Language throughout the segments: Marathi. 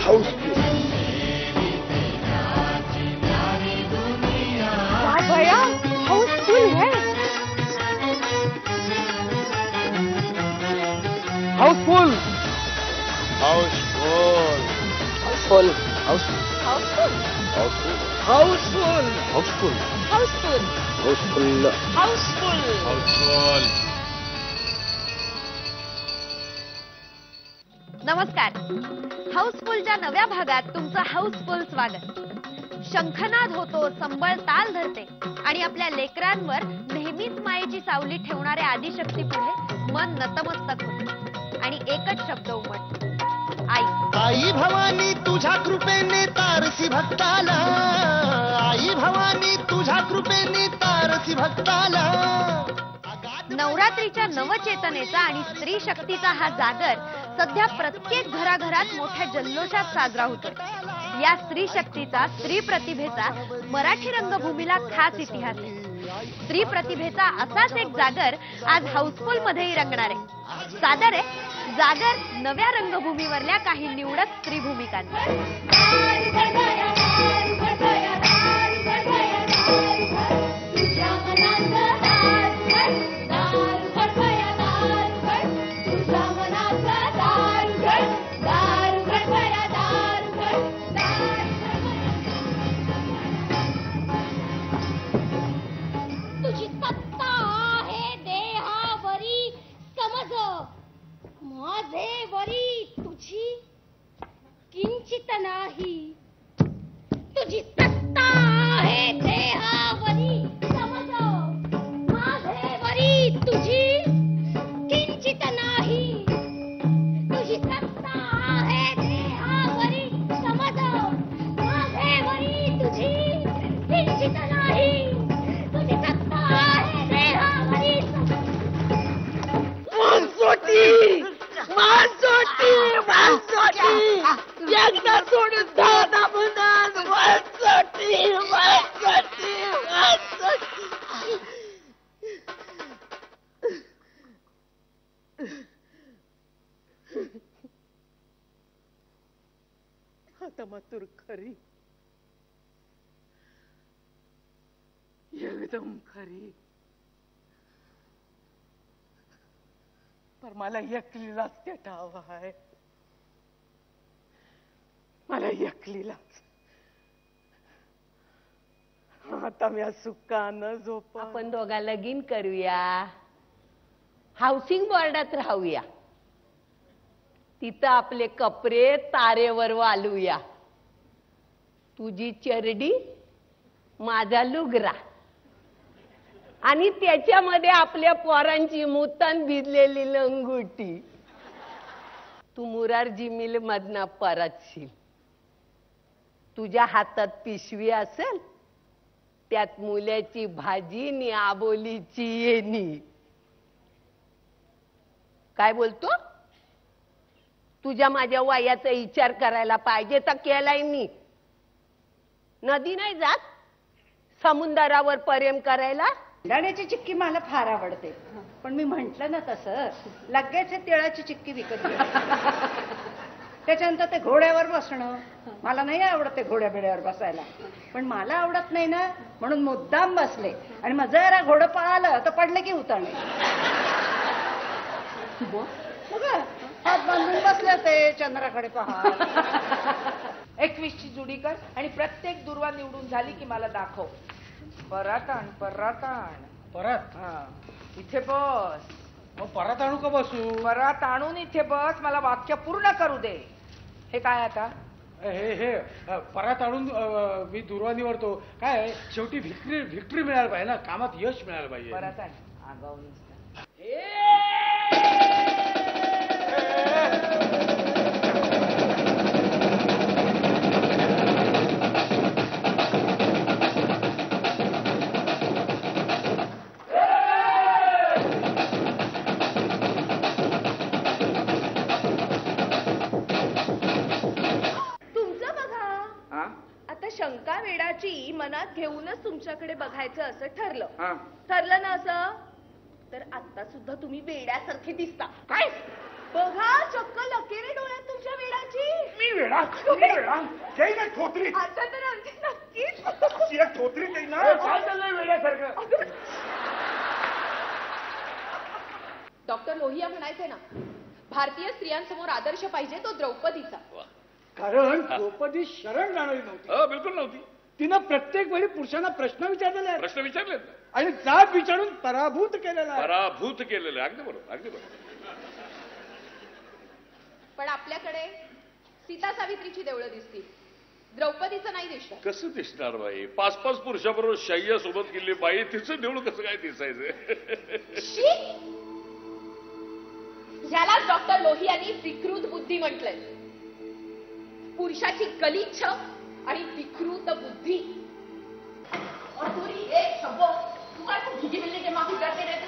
हाऊसफुल. भैया हाऊसफुल है. हाऊसफुल. हाऊसफुल. हाऊसफुल. हाऊसफुल. हाऊसफुल. हाऊसफुल. हाऊसफुल. हाऊसफुल. हाऊसफुल. हाऊसफुल. हाऊसफुल. नमस्कार. हाऊसफुलच्या नव्या भागात तुमचं हाऊसफुल स्वागत. शंखनाद होतो, संबळ ताल धरते आणि आपल्या लेकरांवर नेहमीच मायेची सावली ठेवणाऱ्या आदिशक्ती पुढे मन नतमस्तक होते आणि एकच शब्द उमटतो, आई. आई भवानी तुझ्या कृपेने तारसी भक्ताला. आई भवानी तुझ्या कृपेने तारसी भक्ताला. नवरात्रीच्या नवचेतनेचा आणि स्त्री शक्तीचा हा जागर सध्या प्रत्येक घराघरात मोठ्या जल्लोषात साजरा होतोय. या स्त्री शक्तीचा, स्त्री प्रतिभेचा मराठी रंगभूमीला खास इतिहास आहे. स्त्री प्रतिभेचा असाच एक जागर आज हाऊसफुल मध्येही रंगणार आहे. सादर आहे जागर नव्या रंगभूमीवरल्या काही निवडक स्त्री भूमिकांची. तुझी सत्ता आहे देहावरी समज, माझे वरी तुझी किंचित नाही. तुझी सत्ता आहे देहावरी समज, माझे वरी तुझी किंचित नाही. तुझी सत्ता आहे देहावरी समज, माझे वरी तुझी किंचित नाही. तुझी सत्ता आहे देहावरी मानसोटी. मानसोटी. मानसोटी. एकदा सोडून दादा म्हणा. मानसोटी. मानसोटी. मानसोटी. आता मात्र खरी, एकदम खरी. पर मला एकलीलाच ते ठाव आहे. मला एकलीलाच. आता मी सुखानं झोप. आपण दोघा लगीन करूया, हाऊसिंग बोर्डात राहूया, तिथं आपले कपडे तारेवर वालूया. तुझी चरडी, माझा लुगरा, आणि त्याच्यामध्ये आपल्या पोरांची मुतान भिजलेली लंगोटी. तू मुरारजी मिल मधना परतशील. तुझ्या हातात पिशवी असेल, त्यात मुल्याची भाजी नि आबोलीची येणी. काय बोलतो? तुझ्या माझ्या वयाचा विचार करायला पाहिजे तर केलाय मी. नदी नाही जात समुद्रावर प्रेम करायला. दाण्याची चिक्की मला फार आवडते, पण मी म्हंटल ना तसं लगेच तिळाची चिक्की विकत घे. त्याच्यानंतर ते घोड्यावर बसणं मला नाही आवडत. ते घोड्या बिड्यावर बसायला पण मला आवडत नाही ना, म्हणून मुद्दाम बसले. आणि मग जरा घोडं पळालं तर पडले की उतरले. बघा हात बांधून बसले ते चंद्राकडे पाहत. 21ची जुडी कर आणि प्रत्येक दुर्वा निवडून झाली की मला दाखव. परत आण. परत आण. परत. हा इथे बस. परत आणू का बसू? परत आणून इथे बस. मला वाक्य पूर्ण करू दे. हे काय आता? हे परत आणून मी दुर्वा निवडतो. काय शेवटी व्हिक्टरी मिळायला पाहिजे ना, कामात यश मिळायला पाहिजे. परत आण. आगाऊ नुसतं. शंका वेडाची मनात घेऊनच तुमच्याकडे बघायचं असं ठरलं ना असं, तर आता सुद्धा तुम्ही वेड्यासारखे दिसता. काय? बघा चक्क लकेरे डोळ्यात तुमच्या वेडाची. मी वेडा ना थोतरी आता तर आमची नक्कीच अशी एक थोतरी देई ना. काय चाललंय वेड्यासारखं. डॉक्टर लोहिया म्हणायचे ना, भारतीय स्त्रियांसमोर आदर्श पाहिजे तो द्रौपदीचा. कारण द्रौपदी शरण जाणारी नव्हती. बिलकुल नव्हती. तिनं प्रत्येक वेळी पुरुषांना प्रश्न विचारलेले आहेत प्रश्न विचारले आणि जाब विचारून पराभूत केलेला आहे. पराभूत केलेलं आहे. अगदी बरोबर, अगदी बरोबर. पण आपल्याकडे सीता सावित्रीची देवळं दिसतील, द्रौपदीचं नाही दिसत. कसं दिसणार बाई? 5-5 पुरुषाबरोबर शय्या सोबत गेली बाई, तिचं देऊळ कसं काय दिसायचं? ह्यालाच डॉक्टर लोहियांनी विकृत बुद्धी म्हटलंय. पुरुषाची गलिच्छ आणि विकृत बुद्धी. और पूरी एक शब्द तू काय भीती मिळली के माफी करते रहते.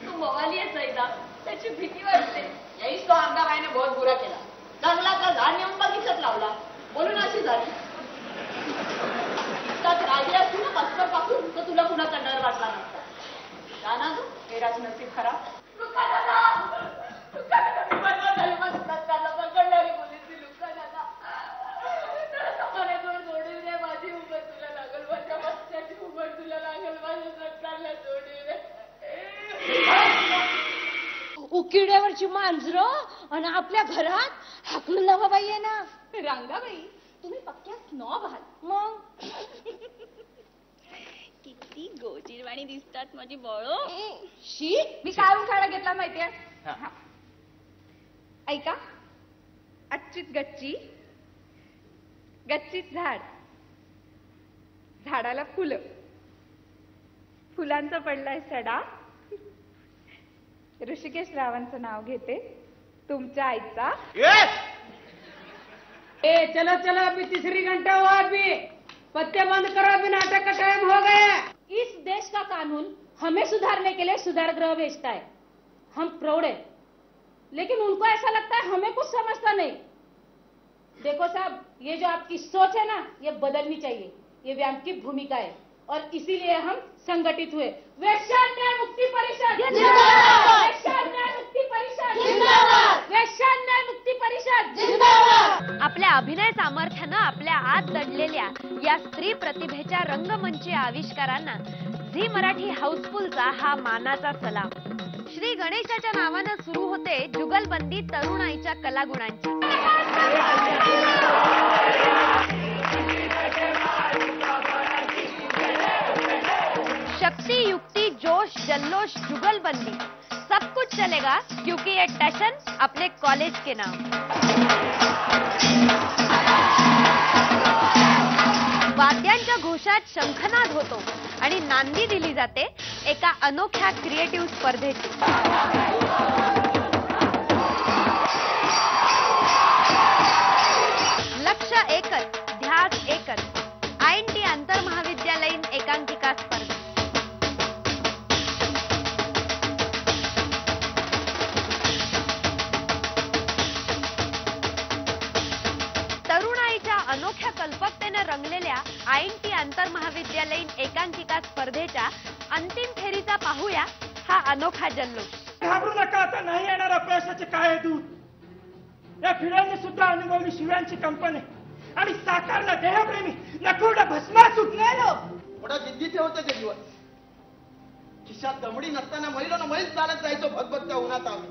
तू मवाली आहे सैदा, त्याची भीती वाटते. याहीच तो अंगाबाईने बहुत बुरा केला. चांगला का धान नेऊन बगीचात लावला, बोलून अशी झाली. त्यात राहिली असती ना बसकर पासून तर तुला कुणाचा डर वाटला नसता. जाना तू तेराच नसीब खराब. उकिड्यावरची मांजरं आणि आपल्या घरात हाकलून लावा बाई आहे ना. रांगाबाई, तुम्ही पक्क्या स्नॉब आहात. मग किती गोजीरवाणी दिसतात माझी बाळो. शी, मी काय उखाडा घेतला माहितीये? ऐका. अच्छीच गच्ची, गच्चीत झाड, झाडाला फुलं, फुलांचा पडलाय सडा. ऋषिकेश रावांचं नाव घेते, तुमच्या आईचा. चलो चलो, अभी तीसरी घंटा हुआ, अभी पत्ते बंद करो, अभी नाटक का टाइम हो गया. इस देश का कानून हमें सुधारने के लिए सुधार गृह भेजता है. हम प्राउड है, लेकिन उनको ऐसा लगता है हमें कुछ समझता नहीं. देखो साहब, ये जो आपकी सोच है ना, ये बदलनी चाहिए. ये भी आपकी भूमिका है और इसीलिए हम संगठित हुए. वेश्या न्याय मुक्ती परिषद जिंदाबाद. वेश्या न्याय मुक्ती परिषद जिंदाबाद. वेश्या न्याय मुक्ती परिषद जिंदाबाद. आपल्या अभिनय सामर्थ्यानं आपल्या आत दडलेल्या या स्त्री प्रतिभेच्या रंगमंची आविष्कारांना झी मराठी हाऊसफुलचा हा मानाचा सलाम. श्री गणेशाच्या नावानं सुरू होते जुगलबंदी तरुणाईच्या कलागुणांची. शक्ति, युक्ति, जोश, जल्लोष, जुगलबंदी, सब कुछ चलेगा क्योंकि ये टशन अपने कॉलेज के नाम. वाद्यांच्या घोषात शंखनाद होतो आणि नांदी दिली जाते एका अनोख्या क्रिएटिव्ह स्पर्धेची. लक्ष एकच, ध्यास एकच. INT आंतरमहाविद्यालयीन एकांकिका स्पर्धा. तरुणाईच्या अनोख्या कल्पकतेने रंगलेल्या INT आंतरमहाविद्यालयीन एकांकिका स्पर्धेच्या अंतिम फेरीचा पाहूया हा अनोखा जल्लोष. घाबरू नका, आता नाही येणार अपयशाचे काय दूत. या फिरांनी सुद्धा अनुभवली शिव्यांची कंपनी आणि साकारला देहप्रेमी नकुरडा भस्मात सुटलेलो. थोडा जिद्दीचे होते ते दिवस. खिशात दमडी नसताना महिला मैल चालत जायचो भगभगत्या उन्हात आम्ही.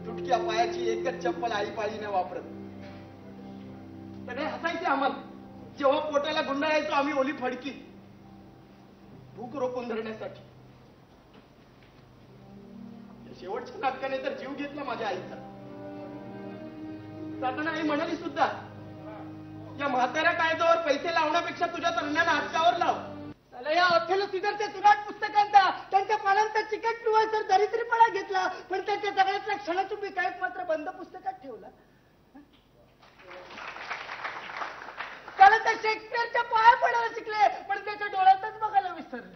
तुटक्या पायाची एकच चप्पल आईपाळीने वापरत. त्याने हसायचे आम्हाला जेव्हा पोटाला गुंडाळायचो आम्ही ओली फडकी भूक रोखून धरण्यासाठी. शेवटच्या नाटकाने तर जीव घेतला माझ्या आईचा. जाताना आई म्हणाली सुद्धा, या म्हाताऱ्या कायद्यावर पैसे लावण्यापेक्षा तुझ्या तरुण्या नाटकावर लाव. या अखेल सिद्धार्थ सुराट पुस्तकांचा त्यांच्या पालांचा चिकट पिवाय तर दरिद्रीपणा घेतला, पण त्यांच्या सगळ्यातल्या क्षणचुपी काय मात्र बंद पुस्तकात ठेवला. त्याला तर शेक्सपियरच्या पाया पडायला शिकले, पण त्याच्या डोळ्यातच बघायला विसरले.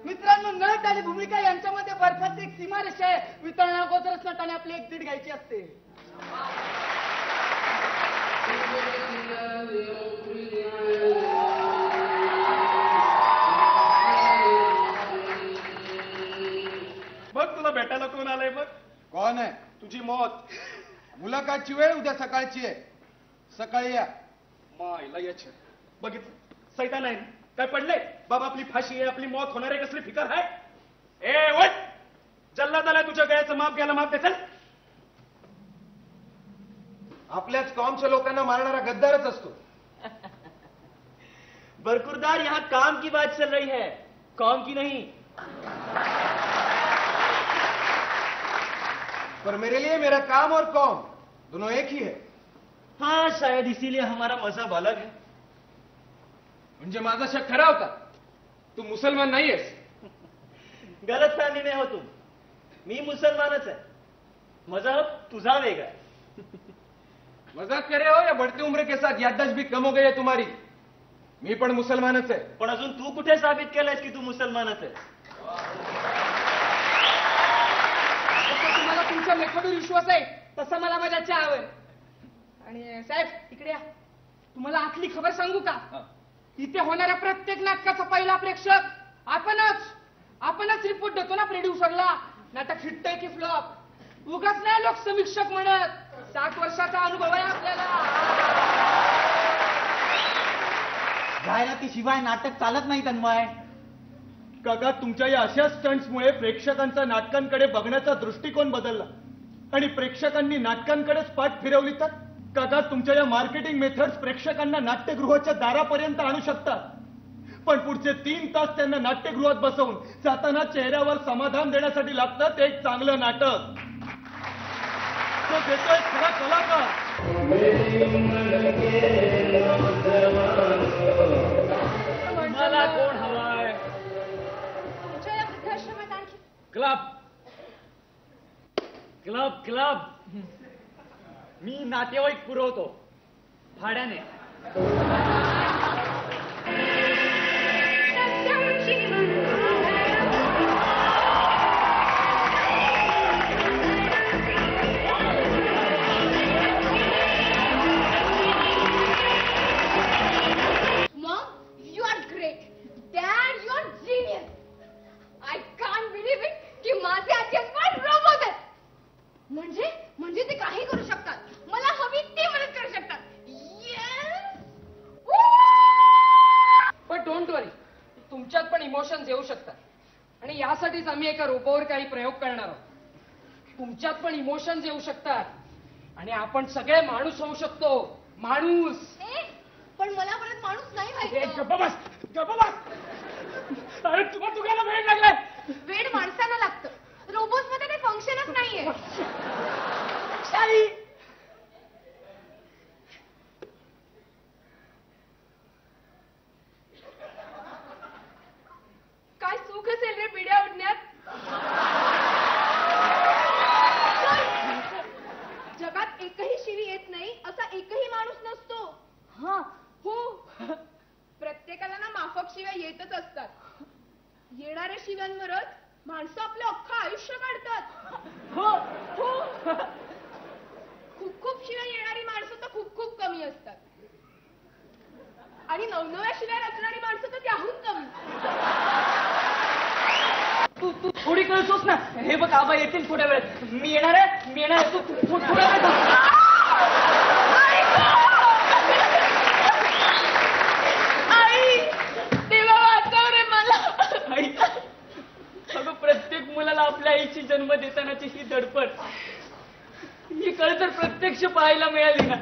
मित्रांनो, नट आणि भूमिका यांच्यामध्ये बर्फाची एक सीमारेषा आहे. वितरणा अगोदरच नटाने आपली एक्झिट घ्यायची असते. बघ तुला भेटायला कोण आलंय. बघ कोण आहे? तुझी मौत. मुलाखतची वेळ उद्या सकाळची आहे. सकाळी या. मायला याच्या बघितलं सैतान आहे ना? काय पडले बाबा? आपली फाशी आहे, आपली मौत होणार आहे, कसली फिकर आहे? ए वट, जल्लाद आलाय तुझ्या गळ्याचं माप घ्यायला. माप दे चल. आपल्याच कॉमच्या लोकांना मारणारा गद्दारच असतो. बरकुरदार, यहाँ काम की बात चल रही है, कौम की नहीं. पर मेरे लिए मेरा काम और कौम दोनों एक ही है. हाँ, शायद इसीलिए हमारा मजहब अलग है. म्हणजे माझा शक खरा होता, तू मुसलमान नाहीयेस. गलत फहमी में हो तुम. मी मुसलमानच आहे. मजहब तुझा वेगळा है. मजाक करे हो या बढ़ती उम्र के साथ याददाश्त भी कम हो गई है तुम्हारी. मी पण मुसलमानच आहे. पण अजून तू कुठे साबित केलंयस की तू मुसलमानच आहे? तुम्हाला तुमच्या लेखावर विश्वास आहे तसा मला माझ्या चहावर. आणि साहेब इकडे या. तुम्हाला आतली खबर सांगू का? इथे होणाऱ्या प्रत्येक नाटकाचा पहिला प्रेक्षक आपणच रिपोर्ट देतो ना प्रोड्युसरला. नाटक हिटतंय की फ्लॉप. उगाच नाही लोक समीक्षक म्हणत. 7 वर्षाचा अनुभव आहे आपल्याला. जाहिरातीशिवाय नाटक चालत नाही तन्मय. काका, तुमच्या या अशा स्टंट्समुळे प्रेक्षकांचा नाटकांकडे बघण्याचा दृष्टिकोन बदलला आणि प्रेक्षकांनी नाटकांकडेच पाठ फिरवली. तर काका, तुमच्या या मार्केटिंग मेथड्स प्रेक्षकांना नाट्यगृहाच्या दारापर्यंत आणू शकतात, पण पुढचे 3 तास त्यांना नाट्यगृहात बसवून जाताना चेहऱ्यावर समाधान देण्यासाठी लागतं ते एक चांगलं नाटक. तो देतोय खरा कलाकार. मला कोण हवाय? तुमच्या या वृद्धाश्रमात आणखी क्लब क्लब क्लब. मी नातेवाईक पुरवतो भाड्याने. म्हणजे ते काही करू शकतात. मला हवी ती मदत करू शकतात. पण डोंट वरी, तुमच्यात पण इमोशन्स येऊ शकतात आणि यासाठीच आम्ही एका रोबोवर काही प्रयोग करणार आहोत. तुमच्यात पण इमोशन्स येऊ शकतात आणि आपण सगळे माणूस होऊ शकतो. माणूस. पण मला परत माणूस नाही व्हायचं. अरे तुम्हाला वेळ लागलाय. वेळ माणसाला लागतं. रोबोट मध्ये काही फंक्शनच नाहीये. काय सुख असेल रे पिढ्या उडण्यात. जगात एकही शिवी येत नाही असा एकही माणूस नसतो. हा हो, प्रत्येकाला ना माफक शिव्या येतच असतात. येणाऱ्या शिव्यांवरच माणसं आपलं अख्खं आयुष्य काढतात. हो हो, खूप खूप शिव्या येणारी माणसं तर खूप खूप कमी असतात आणि नवनव्या शिव्या रचणारी माणसं तर त्याहून कमी. तू थोडी कळतोस ना. हे बघ आबा येतील थोड्या वेळात. मी येणार आहे. तू थोड्या वेळात. आई, देवा वाचव रे मला. अगं, प्रत्येक मुलाला आपल्या आईची जन्म देतानाची ही धडपड, ही कळ जर प्रत्यक्ष पाहायला मिळाली ना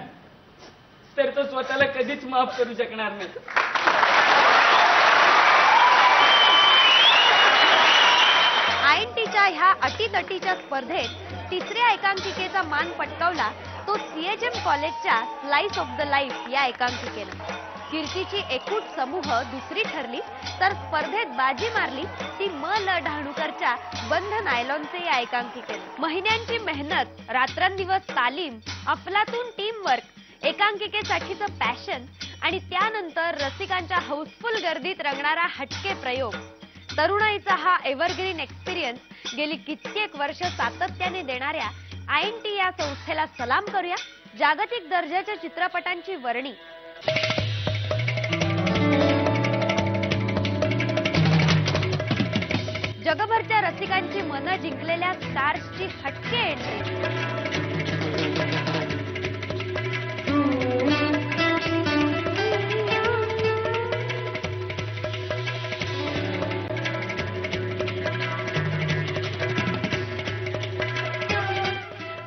तर तो स्वतःला कधीच माफ करू शकणार नाही. आयएनटीच्या ह्या अटीतटीच्या स्पर्धेत 3ऱ्या एकांकिकेचा मान पटकावला तो सीएचएम कॉलेजच्या स्लाइस ऑफ द लाईफ या एकांकिकेनं. कीर्तीची एकूट समूह 2री ठरली तर स्पर्धेत बाजी मारली ती म ल ढाणूकरच्या बंध नायलॉनचे या एकांकिकेनं. महिन्यांची मेहनत, रात्रंदिवस तालीम, अफलातून टीम वर्क, एकांकिकेसाठीचं पॅशन आणि त्यानंतर रसिकांच्या हाऊसफुल गर्दीत रंगणारा हटके प्रयोग. तरुणाईचा हा एव्हरग्रीन एक्सपिरियन्स गेली कित्येक वर्ष सातत्याने देणाऱ्या आयएनटी या संस्थेला सलाम करूया. जागतिक दर्जाच्या चित्रपटांची वर्णी, जगभरच्या रसिकांची मनं जिंकलेल्या स्टार्सची हटके एंट्री.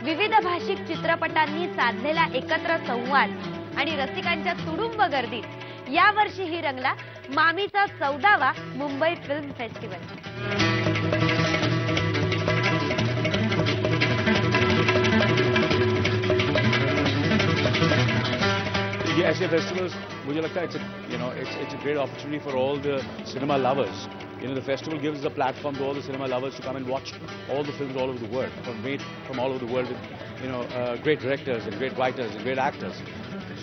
विविध भाषिक चित्रपटांनी साधलेला एकत्र संवाद आणि रसिकांच्या तुडुंब गर्दीत यावर्षीही रंगला मामीचा 14वा मुंबई फिल्म फेस्टिवल. ये ऐसे फेस्टिवल्स मुझे लगता है it's a great opportunity for all the cinema lovers. The festival gives a platform to all the cinema lovers to come and watch all the films all over the world, from all over the world with great directors and great writers and great actors.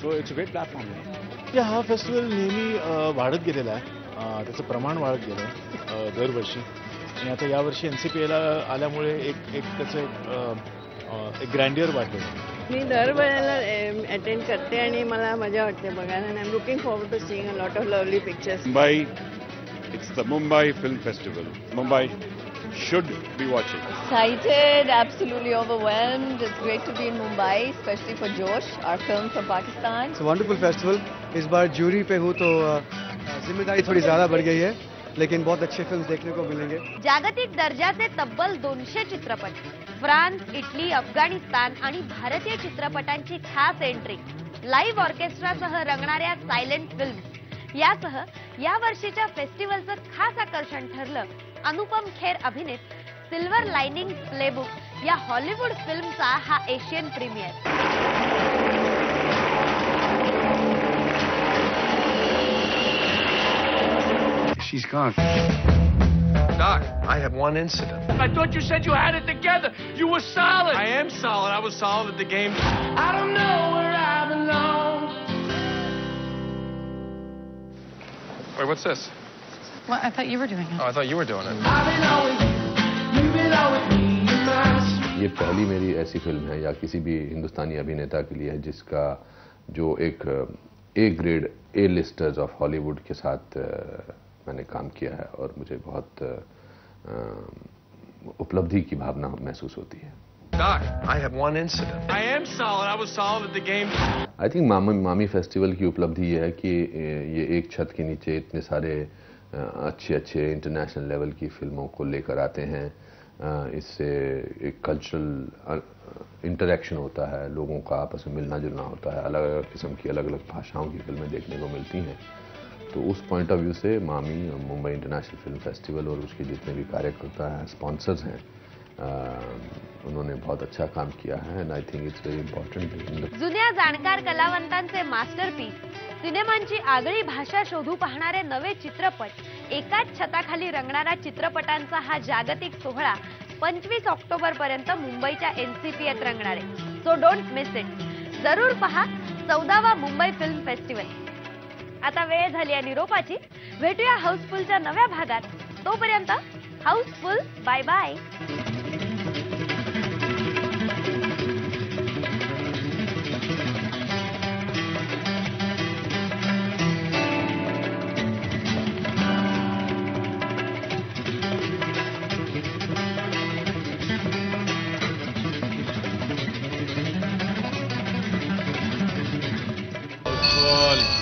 So it's a great platform. हा फेस्टिवल नेहमी वाढत गेलेला आहे, त्याचं प्रमाण वाढत गेलं आहे दरवर्षी. आणि आता यावर्षी NCPAला आल्यामुळे एक त्याचं एक ग्रँडियर वाटलं. मी दरवेळेला अटेंड करते आणि मला मजा वाटते बघायला. आणि I am looking forward to seeing a lot of lovely pictures. Mumbai, it's the Mumbai Film Festival. Mumbai should be watching. Excited, absolutely overwhelmed. It's great to be in Mumbai, especially for Josh, our film from Pakistan. It's a wonderful festival. इस बार जूरी पे हूँ तो जिम्मेदारी थोड़ी ज्यादा बढ़ गई है, लेकिन बहुत अच्छे फिल्म देखने को मिलेंगे. जागतिक दर्जाचे तब्बल 200 चित्रपट, फ्रान्स, इटली, अफगाणिस्तान आणि भारतीय चित्रपटांची खास एंट्री, लाईव्ह ऑर्केस्ट्रासह रंगणाऱ्या सायलेंट फिल्म्स यासह या वर्षीच्या फेस्टिवलचं खास आकर्षण ठरलं अनुपम खेर अभिनीत सिल्वर लाइनिंग प्लेबुक या हॉलिवूड फिल्मचा हा Asian premiere. She's gone. Doc, I have one incident. I thought you said you had it together. You were solid. I am solid. I was solid at the game. I don't know where I belong. Wait, what's this? Well, I thought you were doing it. Oh, I thought you were doing it. I've been always you. You've been always me. You're my ये पहली मेरी ऐसी फिल्म है या किसी भी हिंदुस्तानी अभिनेता के लिए है जिसका जो एक A grade A listers of Hollywood के साथ मैंने काम किया है और मुझे बहुत उपलब्धि की भावना महसूस होती है. Doc, I have one incident. I am solid. I was solid at the game. I think मामी फेस्टिवल की उपलब्धि ये है कि ये एक छत के नीचे इतने सारे अच्छे इंटरनेशनल लेवल की फिल्मों को लेकर आते हैं. इससे एक कल्चरल इंटरेक्शन होता है, लोगों का आपस में मिलना जुलना होता है, अलग अलग किस्म की अलग अलग भाषाओं की फिल्में देखने को मिलती हैं. तो उस पॉइंट ऑफ व्यू से मामी मुंबई इंटरनेशनल फिल्म फेस्टिवल और उसके जितने भी कार्यकर्ता हैं, स्पॉन्सर्स हैं, उन्होंने बहुत अच्छा काम किया है. And I think it's very important. जुन्या जाणकार कलावंतांचे मास्टरपीस, सिनेमांची आगळी भाषा शोधू पाहणारे नवे चित्रपट, एकाच छताखाली रंगणारा चित्रपटांचा हा जागतिक सोहळा 25 ऑक्टोबर पर्यंत मुंबईच्या NCPAत रंगणार आहे. So don't miss it. जरूर पहा 14वा मुंबई फिल्म फेस्टिवल. आता वेळ झाली आहे निरोपाची. भेटूया हाऊसफुलच्या नव्या भागात. तोपर्यंत हाऊसफुल. Bye bye. Football.